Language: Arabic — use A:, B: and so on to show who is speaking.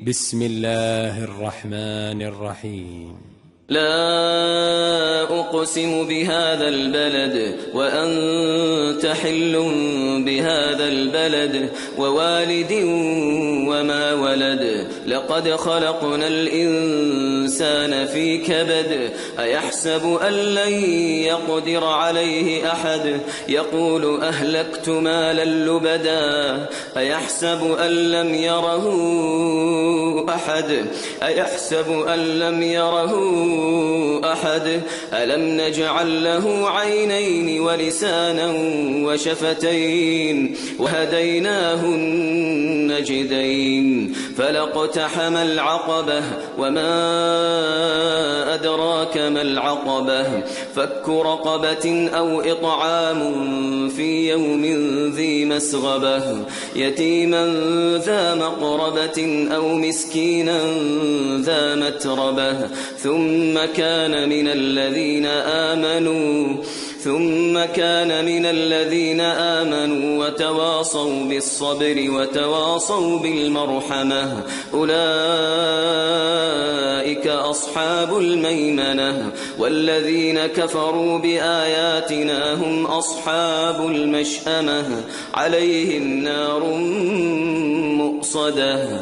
A: بسم الله الرحمن الرحيم.
B: لا أقسم بهذا البلد وأنت حل بهذا البلد ووالد وما ولد لقد خلقنا الإنسان في كبد أيحسب أن لن يقدر عليه أحد يقول أهلكت مالا لبدا أيحسب أن لم يره أحد ألم نجعل له عينين ولسانا وشفتين وهديناه النجدين فلاقتحم العقبة وما أدراك ما العقبة فك رقبة أو إطعام في يوم ذي مسغبة يتيما ذا مقربة أو مسكينا ذا متربة ثم كان من الذين آمنوا وتواصوا بالصبر وتواصوا بالمرحمة أولئك أصحاب الميمنة والذين كفروا بآياتنا هم أصحاب المشأمة عليهم نار مؤصدة.